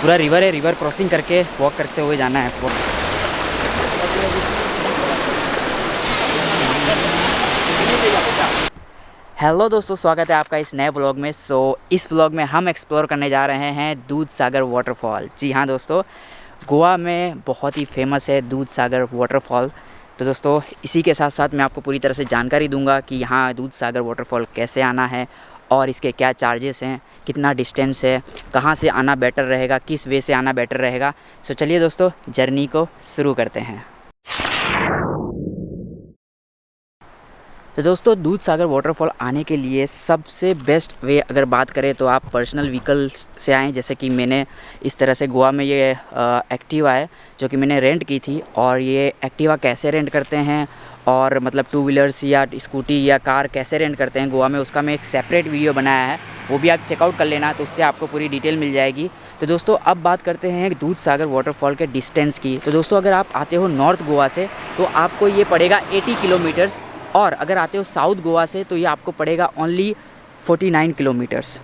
पूरा रिवर है, river crossing करके वॉक करते हुए जाना है आपको। हेलो दोस्तों, स्वागत है आपका इस नए ब्लॉग में। इस ब्लॉग में हम एक्सप्लोर करने जा रहे हैं दूध सागर वाटरफॉल। जी हाँ दोस्तों, गोवा में बहुत ही फेमस है दूध सागर वाटरफॉल। तो दोस्तों इसी के साथ साथ मैं आपको पूरी तरह से जानकारी दूंगा कि यहाँ दूध सागर वाटरफॉल कैसे आना है और इसके क्या चार्जेस हैं, कितना डिस्टेंस है, कहाँ से आना बेटर रहेगा, किस वे से आना बेटर रहेगा। सो चलिए दोस्तों जर्नी को शुरू करते हैं। तो दोस्तों दूध सागर वाटरफॉल आने के लिए सबसे बेस्ट वे अगर बात करें तो आप पर्सनल व्हीकल से आएँ। जैसे कि मैंने इस तरह से गोवा में ये एक्टिवा है जो कि मैंने रेंट की थी। और ये एक्टिवा कैसे रेंट करते हैं और मतलब टू व्हीलर्स या स्कूटी या कार कैसे रेंट करते हैं गोवा में, उसका मैं एक सेपरेट वीडियो बनाया है, वो भी आप चेकआउट कर लेना, तो उससे आपको पूरी डिटेल मिल जाएगी। तो दोस्तों अब बात करते हैं दूध सागर वाटरफॉल के डिस्टेंस की। तो दोस्तों अगर आप आते हो नॉर्थ गोवा से तो आपको ये पड़ेगा 80 किलोमीटर्स, और अगर आते हो साउथ गोवा से तो ये आपको पड़ेगा ओनली 49 किलोमीटर्स।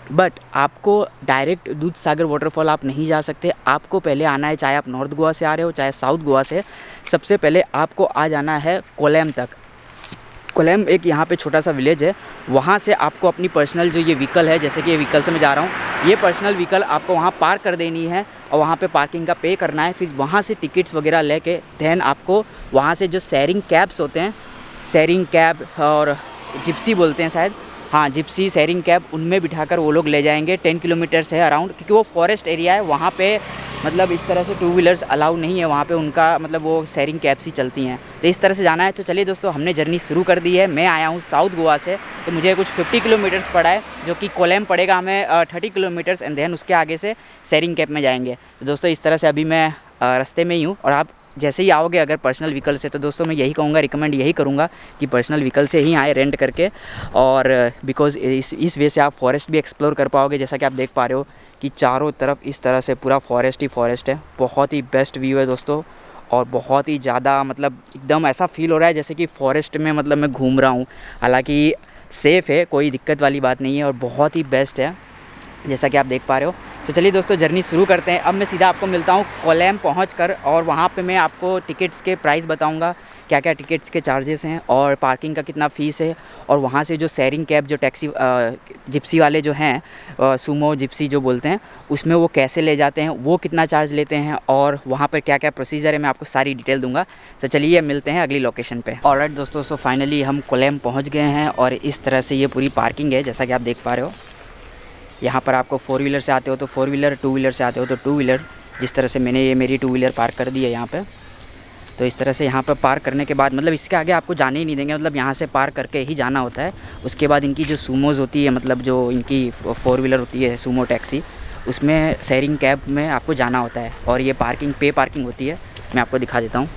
बट आपको डायरेक्ट दूध सागर वाटरफॉल आप नहीं जा सकते, आपको पहले आना है, चाहे आप नॉर्थ गोवा से आ रहे हो चाहे साउथ गोवा से, सबसे पहले आपको आ जाना है कोलेम तक। कोलेम एक यहाँ पे छोटा सा विलेज है, वहाँ से आपको अपनी पर्सनल जो ये व्हीकल है, जैसे कि ये व्हीकल से मैं जा रहा हूँ, ये पर्सनल व्हीकल आपको वहाँ पार्क कर देनी है और वहाँ पे पार्किंग का पे करना है। फिर वहाँ से टिकट्स वगैरह लेके देन आपको वहाँ से जो शेयरिंग कैब्स होते हैं, शेयरिंग कैब और जिप्सी बोलते हैं शायद, हाँ जिप्सी शेयरिंग कैब, उनमें बिठाकर वो लोग ले जाएंगे। 10 किलोमीटर्स है अराउंड, क्योंकि वो फॉरेस्ट एरिया है, वहाँ पे मतलब इस तरह से टू व्हीलर्स अलाउ नहीं है वहाँ पे, उनका मतलब वो शेयरिंग कैब्स ही चलती हैं। तो इस तरह से जाना है। तो चलिए दोस्तों हमने जर्नी शुरू कर दी है। मैं आया हूँ साउथ गोवा से, तो मुझे कुछ 50 किलोमीटर्स पड़ा है, जो कि कोलेम पड़ेगा हमें 30 किलोमीटर्स, एंड देन उसके आगे से शेयरिंग कैब में जाएंगे। तो दोस्तों इस तरह से अभी मैं रास्ते में ही हूँ। और आप जैसे ही आओगे अगर पर्सनल व्हीकल से, तो दोस्तों मैं यही कहूँगा, रिकमेंड यही करूँगा कि पर्सनल व्हीकल से ही आए रेंट करके। और बिकॉज़ इस वे से आप फॉरेस्ट भी एक्सप्लोर कर पाओगे। जैसा कि आप देख पा रहे हो कि चारों तरफ इस तरह से पूरा फॉरेस्ट ही फॉरेस्ट है। बहुत ही बेस्ट व्यू है दोस्तों, और बहुत ही ज़्यादा मतलब एकदम ऐसा फील हो रहा है जैसे कि फ़ॉरेस्ट में मतलब मैं घूम रहा हूँ। हालाँकि सेफ़ है, कोई दिक्कत वाली बात नहीं है, और बहुत ही बेस्ट है जैसा कि आप देख पा रहे हो। तो चलिए दोस्तों जर्नी शुरू करते हैं। अब मैं सीधा आपको मिलता हूँ कोलेम पहुँचकर, और वहाँ पे मैं आपको टिकट्स के प्राइस बताऊँगा, क्या क्या टिकट्स के चार्जेस हैं और पार्किंग का कितना फ़ीस है, और वहाँ से जो शेयरिंग कैब जो टैक्सी जिप्सी वाले जो हैं, सुमो जिप्सी जो बोलते हैं, उसमें वो कैसे ले जाते हैं, वो कितना चार्ज लेते हैं, और वहाँ पर क्या क्या प्रोसीजर है, मैं आपको सारी डिटेल दूँगा। तो चलिए मिलते हैं अगली लोकेशन पे। ऑलराइट दोस्तों, सो फाइनली हम कोलेम पहुँच गए हैं, और इस तरह से ये पूरी पार्किंग है जैसा कि आप देख पा रहे हो। यहाँ पर आपको 4 व्हीलर से आते हो तो 4 व्हीलर, 2 व्हीलर से आते हो तो 2 व्हीलर, जिस तरह से मैंने ये मेरी 2 व्हीलर पार्क कर दी है यहाँ पे। तो इस तरह से यहाँ पर पार्क करने के बाद मतलब इसके आगे आपको जाने ही नहीं देंगे, मतलब यहाँ से पार्क करके ही जाना होता है। उसके बाद इनकी जो सूमोज़ होती है, मतलब जो इनकी 4 व्हीलर होती है सूमो टैक्सी, उसमें शेयरिंग कैब में आपको जाना होता है, और ये पार्किंग होती है। मैं आपको दिखा देता हूँ।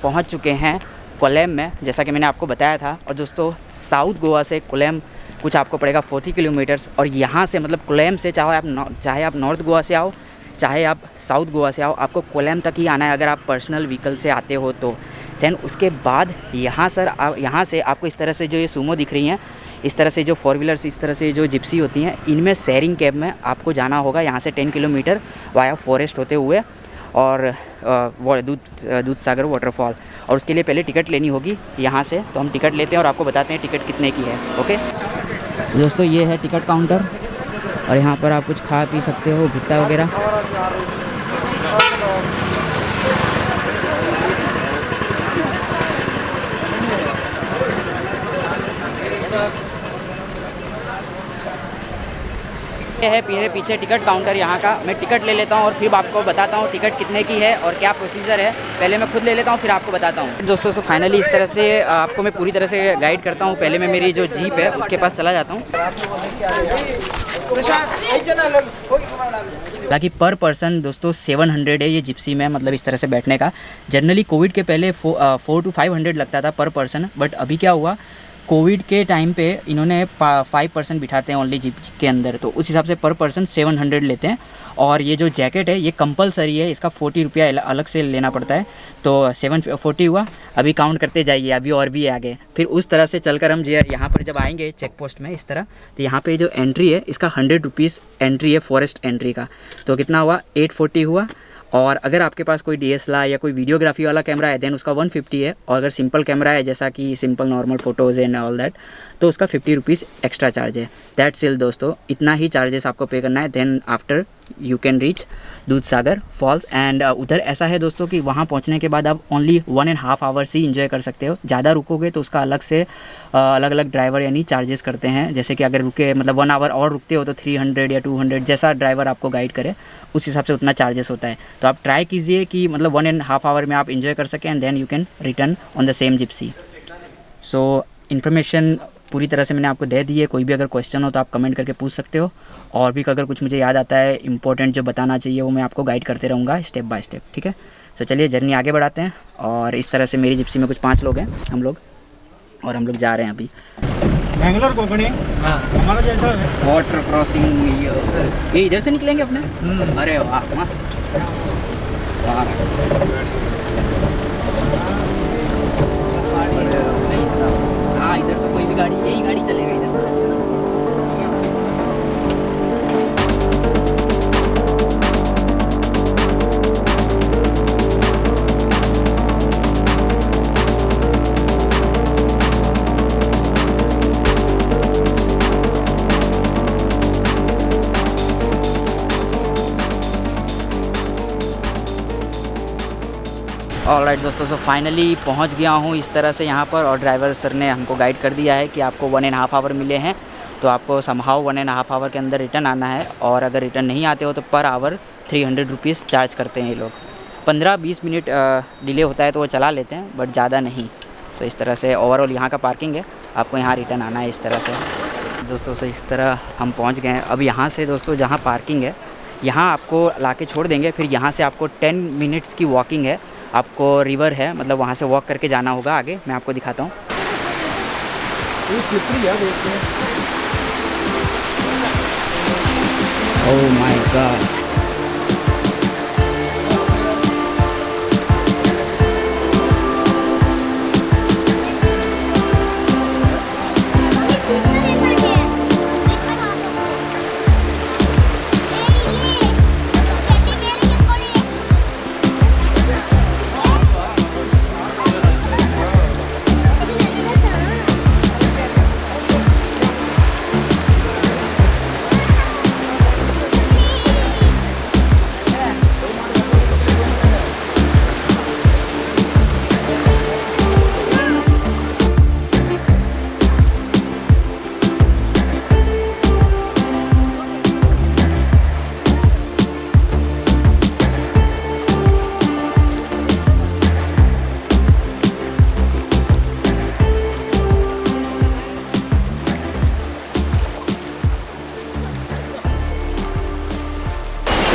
पहुँच चुके हैं कोलेम में, जैसा कि मैंने आपको बताया था। और दोस्तों साउथ गोवा से कोलेम कुछ आपको पड़ेगा 40 किलोमीटर्स, और यहाँ से मतलब कोलेम से चाहे आप नॉर्थ गोवा से आओ चाहे आप साउथ गोवा से आओ, आपको कोलेम तक ही आना है अगर आप पर्सनल व्हीकल से आते हो तो। देन उसके बाद यहाँ से आपको इस तरह से जो ये सूमो दिख रही हैं, इस तरह से जो 4 व्हीलर्स, इस तरह से जो जिप्सी होती हैं, इनमें शेयरिंग कैब में आपको जाना होगा यहाँ से 10 किलोमीटर वाया फॉरेस्ट होते हुए, और वो दूध सागर वाटरफॉल। और उसके लिए पहले टिकट लेनी होगी यहाँ से, तो हम टिकट लेते हैं और आपको बताते हैं टिकट कितने की है। ओके दोस्तों, ये है टिकट काउंटर, और यहाँ पर आप कुछ खा पी सकते हो, भुट्टा वगैरह। ये है मेरे पीछे टिकट काउंटर यहाँ का। मैं टिकट ले लेता हूँ और फिर आपको बताता हूँ टिकट कितने की है और क्या प्रोसीजर है। पहले मैं खुद ले लेता हूँ फिर आपको बताता हूँ। दोस्तों सो फाइनली इस तरह से आपको मैं पूरी तरह से गाइड करता हूँ। पहले मैं मेरी जो जीप है उसके पास चला जाता हूँ। बाकी पर पर्सन दोस्तों 700 है ये जिप्सी में, मतलब इस तरह से बैठने का। जनरली कोविड के पहले 4 to 500 लगता था पर पर्सन, बट अभी क्या हुआ कोविड के टाइम पे इन्होंने 5% बिठाते हैं ओनली जीप के अंदर, तो उस हिसाब से पर पर्सन 700 लेते हैं। और ये जो जैकेट है ये कंपलसरी है, इसका 40 रुपया अलग से लेना पड़ता है। तो 740 हुआ, अभी काउंट करते जाइए, अभी और भी है आगे। फिर उस तरह से चलकर हम जी यहाँ पर जब आएंगे चेक पोस्ट में इस तरह, तो यहाँ पे जो एंट्री है इसका 100 रुपीज़ एंट्री है फॉरेस्ट एंट्री का। तो कितना हुआ, 840 हुआ। और अगर आपके पास कोई DSLR या कोई वीडियोग्राफी वाला कैमरा है देन उसका 150 है। और अगर सिंपल कैमरा है जैसा कि simple normal photos and all that, तो उसका 50 रुपीज़ एक्स्ट्रा चार्ज है। दैट्स इल दोस्तों, इतना ही चार्जेस आपको पे करना है। Then after you can reach Dudhsagar falls. And उधर ऐसा है दोस्तों कि वहाँ पहुँचने के बाद आप ओनली 1.5 आवर्स ही इंजॉय कर सकते हो। ज़्यादा रुकोगे तो उसका अलग से अलग अलग ड्राइवर यानी चार्जेस करते हैं। जैसे कि अगर रुके मतलब 1 आवर और रुकते हो तो 300 या 200, जैसा ड्राइवर आपको गाइड करे उस हिसाब से उतना चार्जेस होता है। तो आप ट्राई कीजिए कि मतलब 1.5 आवर में आप इंजॉय कर सकें and then you can return on the same Gypsy. So information पूरी तरह से मैंने आपको दे दी है। कोई भी अगर क्वेश्चन हो तो आप कमेंट करके पूछ सकते हो। और भी अगर कुछ मुझे याद आता है इंपॉर्टेंट जो बताना चाहिए वो मैं आपको गाइड करते रहूँगा स्टेप बाय स्टेप, ठीक है। तो चलिए जर्नी आगे बढ़ाते हैं। और इस तरह से मेरी जिप्सी में कुछ 5 लोग हैं हम लोग, और हम लोग जा रहे हैं अभी बैंगलोर कोकणी। हाँ, हमारा जैसा है वाटर क्रॉसिंग। ये इधर से निकलेंगे अपने। अरे वाह मस्त। हाँ इधर तो कोई भी गाड़ी, यही गाड़ी चलेगा इधर। ऑलराइट दोस्तों, सो फाइनली पहुंच गया हूं इस तरह से यहाँ पर। और ड्राइवर सर ने हमको गाइड कर दिया है कि आपको 1.5 आवर मिले हैं, तो आपको समहाउ 1.5 आवर के अंदर रिटर्न आना है। और अगर रिटर्न नहीं आते हो तो पर आवर 300 रुपीज़ चार्ज करते हैं ये लोग। 15-20 मिनट डिले होता है तो वो चला लेते हैं, बट ज़्यादा नहीं। सो इस तरह से ओवरऑल यहाँ का पार्किंग है, आपको यहाँ रिटर्न आना है इस तरह से दोस्तों। से इस तरह हम पहुँच गए हैं। अब यहाँ से दोस्तों जहाँ पार्किंग है यहाँ आपको ला के छोड़ देंगे। फिर यहाँ से आपको 10 मिनट्स की वॉकिंग है, आपको रिवर है मतलब वहाँ से वॉक करके जाना होगा आगे। मैं आपको दिखाता हूँ। ओह माय गॉड,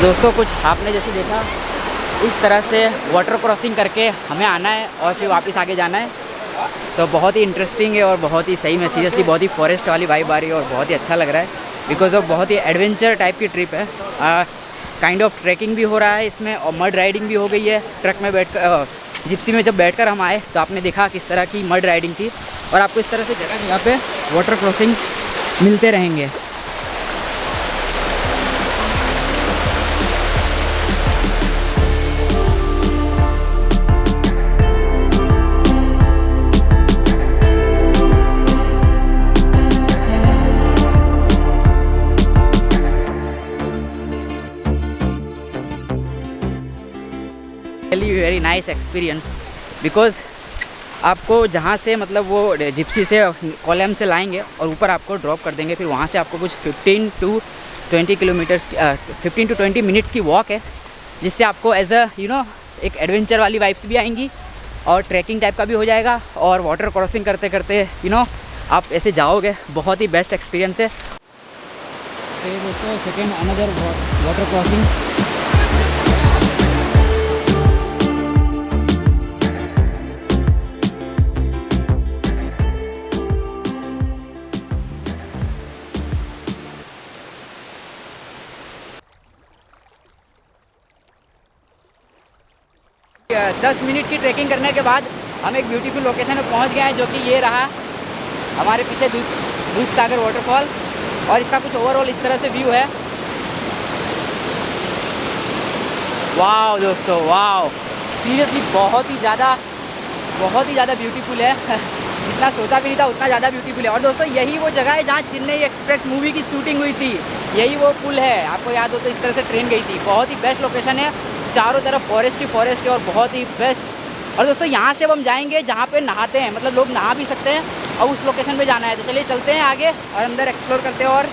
दोस्तों कुछ आपने जैसे देखा इस तरह से वाटर क्रॉसिंग करके हमें आना है और फिर वापस आगे जाना है। तो बहुत ही इंटरेस्टिंग है और बहुत ही सही में सीरियसली बहुत ही फॉरेस्ट वाली वाइब आ रही है और बहुत ही अच्छा लग रहा है बिकॉज ऑफ बहुत ही एडवेंचर टाइप की ट्रिप है। काइंड ऑफ ट्रैकिंग भी हो रहा है इसमें और मड राइडिंग भी हो गई है। ट्रक में बैठकर जिप्सी में जब बैठकर हम आए तो आपने देखा किस तरह की मड राइडिंग थी और आपको इस तरह से जगह जगह पे वाटर क्रॉसिंग मिलते रहेंगे। वेरी नाइस एक्सपीरियंस बिकॉज आपको जहाँ से मतलब वो जिप्सी से कोलम से लाएंगे और ऊपर आपको ड्रॉप कर देंगे। फिर वहाँ से आपको कुछ 15 to 20 मिनट्स की वॉक है जिससे आपको एज अ एक एडवेंचर वाली वाइब्स भी आएंगी और ट्रैकिंग टाइप का भी हो जाएगा और वाटर क्रॉसिंग करते करते आप ऐसे जाओगे। बहुत ही बेस्ट एक्सपीरियंस है। तो दोस्तों second another water crossing. 10 minute की ट्रैकिंग करने के बाद हम एक ब्यूटीफुल लोकेशन में पहुंच गए हैं, जो कि ये रहा हमारे पीछे दूधसागर वाटरफॉल। और इसका कुछ ओवरऑल इस तरह से व्यू है। वाह दोस्तों, वाह, सीरियसली बहुत ही ज़्यादा ब्यूटीफुल है। जितना सोचा भी नहीं था उतना ज़्यादा ब्यूटीफुल है। और दोस्तों यही वो जगह है जहाँ चेन्नई एक्सप्रेस मूवी की शूटिंग हुई थी। यही वो पुल है, आपको याद हो तो इस तरह से ट्रेन गई थी। बहुत ही बेस्ट लोकेशन है, चारों तरफ फॉरेस्ट ही फॉरेस्ट है और बहुत ही बेस्ट। और दोस्तों यहाँ से अब हम जाएंगे जहाँ पे नहाते हैं, मतलब लोग नहा भी सकते हैं और उस लोकेशन पे जाना है। तो चलिए चलते हैं आगे और अंदर एक्सप्लोर करते हैं। और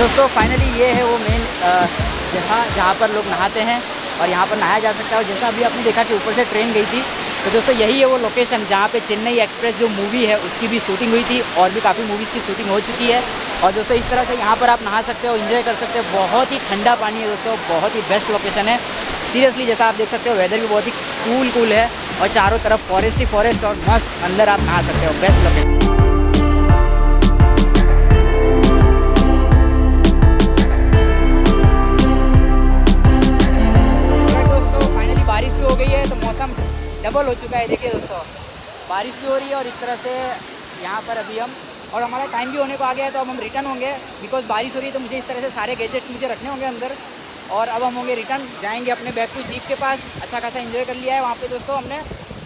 दोस्तों फाइनली ये है वो मेन जगह जहाँ पर लोग नहाते हैं और यहाँ पर नहाया जा सकता है। और जैसा अभी आपने देखा कि ऊपर से ट्रेन गई थी, तो दोस्तों यही है वो लोकेशन जहाँ पे चेन्नई एक्सप्रेस जो मूवी है उसकी भी शूटिंग हुई थी और भी काफ़ी मूवीज़ की शूटिंग हो चुकी है। और दोस्तों इस तरह से यहाँ पर आप नहा सकते हो, एंजॉय कर सकते हो। बहुत ही ठंडा पानी है दोस्तों, बहुत ही बेस्ट लोकेशन है सीरियसली। जैसा आप देख सकते हो वेदर भी बहुत ही कूल है और चारों तरफ फॉरेस्ट ही फॉरेस्ट और मस्त अंदर आप नहा सकते हो। Best location. बारिश भी हो गई है तो मौसम डबल हो चुका है। देखिए दोस्तों बारिश भी हो रही है और इस तरह से यहाँ पर अभी हम, और हमारा टाइम भी होने को आ गया है तो अब हम रिटर्न होंगे। बिकॉज बारिश हो रही है तो मुझे इस तरह से सारे गैजेट्स मुझे रखने होंगे अंदर। और अब हम होंगे रिटर्न, जाएंगे अपने बैक टू जीप के पास। अच्छा खासा एंजॉय कर लिया है वहाँ पे दोस्तों हमने,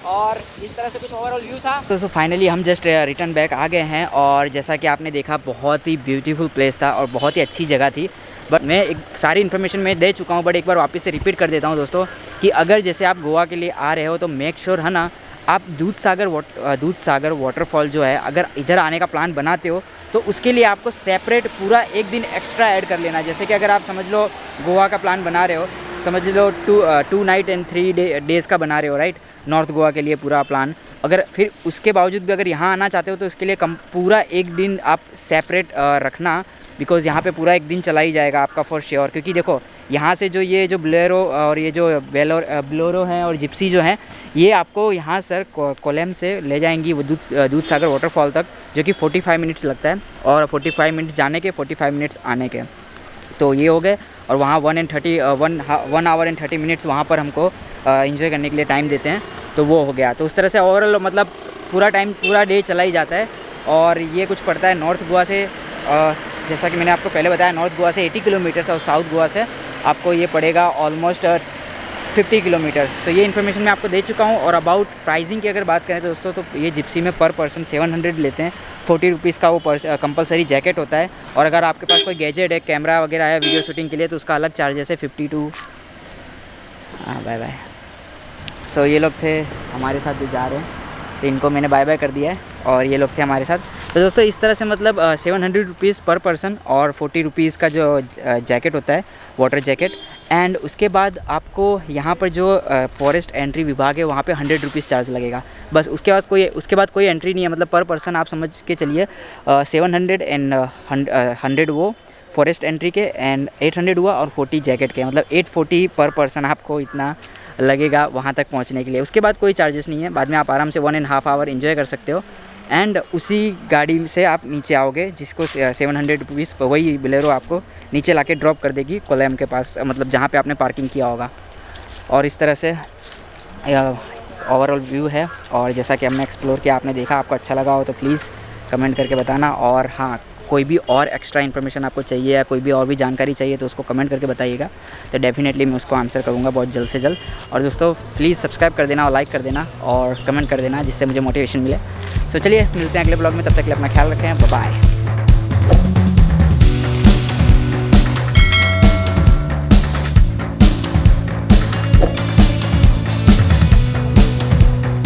और इस तरह से कुछ ओवरऑल व्यू था। तो फाइनली हम जस्ट रिटर्न बैक आ गए हैं। और जैसा कि आपने देखा बहुत ही ब्यूटीफुल प्लेस था और बहुत ही अच्छी जगह थी। बट मैं एक सारी इन्फॉर्मेशन मैं दे चुका हूँ, बट एक बार वापस से रिपीट कर देता हूँ दोस्तों कि अगर जैसे आप गोवा के लिए आ रहे हो तो मेक श्योर है ना, आप दूधसागर वाटरफॉल जो है अगर इधर आने का प्लान बनाते हो तो उसके लिए आपको सेपरेट पूरा एक दिन एक्स्ट्रा ऐड कर लेना। जैसे कि अगर आप समझ लो गोवा का प्लान बना रहे हो, समझ लो 2 नाइट एंड 3 डेज़ का बना रहे हो, राइट, नॉर्थ गोवा के लिए पूरा प्लान। अगर फिर उसके बावजूद भी अगर यहाँ आना चाहते हो तो उसके लिए पूरा एक दिन आप सेपरेट रखना। बिकॉज़ यहाँ पे पूरा एक दिन चला ही जाएगा आपका फॉर श्योर। क्योंकि देखो यहाँ से ये जो बोलेरो और ये जो बोलेरो हैं और जिप्सी जो हैं, ये आपको यहाँ सर कोलम से ले जाएंगी वो दूधसागर वाटरफॉल तक, जो कि 45 मिनट्स लगता है और 45 मिनट्स जाने के, 45 मिनट्स आने के। तो ये हो गए। और वहाँ 1 आवर एंड 30 मिनट्स वहाँ पर हमको इंजॉय करने के लिए टाइम देते हैं। तो वो हो गया। तो उस तरह से ओवरऑल मतलब पूरा डे चला ही जाता है। और ये कुछ पड़ता है नॉर्थ गोवा से, जैसा कि मैंने आपको पहले बताया, नॉर्थ गोवा से 80 किलोमीटर्स और साउथ गोवा से आपको ये पड़ेगा ऑलमोस्ट 50 किलोमीटर्स। तो ये इन्फॉर्मेशन मैं आपको दे चुका हूँ। और अबाउट प्राइसिंग की अगर बात करें तो दोस्तों, तो ये जिप्सी में पर पर्सन 700 लेते हैं। 40 रुपीज़ का वो कंपलसरी जैकेट होता है। और अगर आपके पास कोई गैजेट है, कैमरा वगैरह है वीडियो शूटिंग के लिए, तो उसका अलग चार्जेस है 52। हाँ बाय बाय। सो ये लोग थे हमारे साथ जो जा रहे हैं, तो इनको मैंने बाय बाय कर दिया है और ये लोग थे हमारे साथ। तो दोस्तों इस तरह से मतलब 700 रुपीज़ पर पर्सन और 40 रुपीज़ का जो जैकेट होता है, वाटर जैकेट। एंड उसके बाद आपको यहाँ पर जो फॉरेस्ट एंट्री विभाग है वहाँ पे 100 रुपीज़ चार्ज लगेगा बस। उसके बाद कोई एंट्री नहीं है। मतलब पर पर्सन आप समझ के चलिए 700 एंड 100 वो फॉरेस्ट एंट्री के एंड 800 हुआ और 40 जैकेट के, मतलब 840 पर पर्सन आपको इतना लगेगा वहाँ तक पहुँचने के लिए। उसके बाद कोई चार्जेस नहीं है। बाद में आप आराम से 1.5 आवर एंजॉय कर सकते हो। एंड उसी गाड़ी से आप नीचे आओगे, जिसको 700 रुपीज़ वही बोलेरो आपको नीचे लाके ड्रॉप कर देगी कोलम के पास, मतलब जहाँ पे आपने पार्किंग किया होगा। और इस तरह से ओवरऑल व्यू है। और जैसा कि हमने एक्सप्लोर किया, आपने देखा, आपको अच्छा लगा हो तो प्लीज़ कमेंट करके बताना। और हाँ, कोई भी और एक्स्ट्रा इन्फॉर्मेशन आपको चाहिए या कोई भी और भी जानकारी चाहिए तो उसको कमेंट करके बताइएगा, तो डेफिनेटली मैं उसको आंसर करूँगा बहुत जल्द से जल्द। और दोस्तों प्लीज़ सब्सक्राइब कर देना और लाइक कर देना और कमेंट कर देना, जिससे मुझे मोटिवेशन मिले। सो चलिए मिलते हैं अगले ब्लॉग में, तब तक के लिए अपना ख्याल रखें। Bye bye.